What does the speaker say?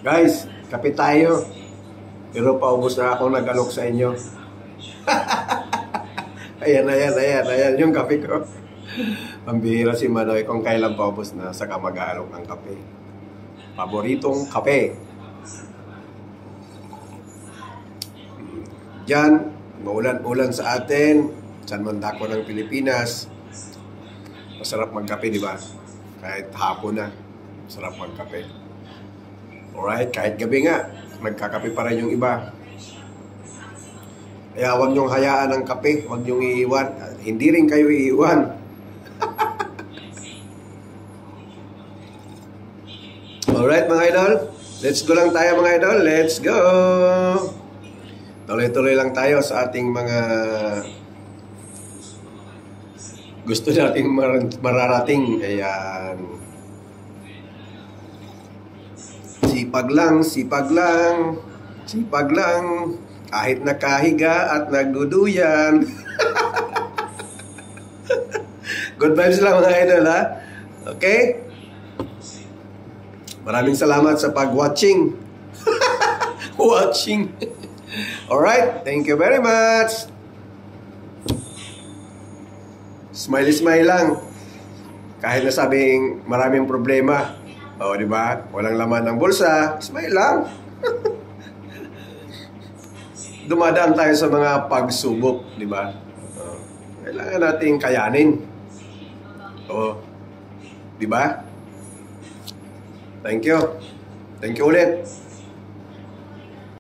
Guys, kape tayo. Pero paubos na ako nag-alok sa inyo. Ayan yung kape ko. Pambihira si Manoy kung kailan paubos na saka mag-aalok ng kape. Paboritong kape. Diyan, maulan-ulan sa atin. San Mandako ng Pilipinas. Masarap magkape, di ba? Kahit hapon na, masarap magkape. Alright, kahit gabi nga, nagkakape pa rin yung iba. Kaya huwag niyong hayaan ang kape, huwag niyong iiwan. Hindi rin kayo iiwan. Alright mga idol, let's go lang tayo mga idol, let's go! Tuloy-tuloy lang tayo sa ating mga gusto nating mararating. Ayan. Sipag lang, sipag lang, sipag lang, kahit nakahiga at nagduduyan. Good vibes lang mga idol, ha? Okay? Maraming salamat sa pag-watching. Watching. Alright, thank you very much. Smile lang. Kahit nasabing maraming problema. O, di ba? Walang laman ng bulsa. Smile lang. Dumadaan tayo sa mga pagsubok, di ba? Kailangan nating kayanin. O, di ba? Thank you. Thank you ulit.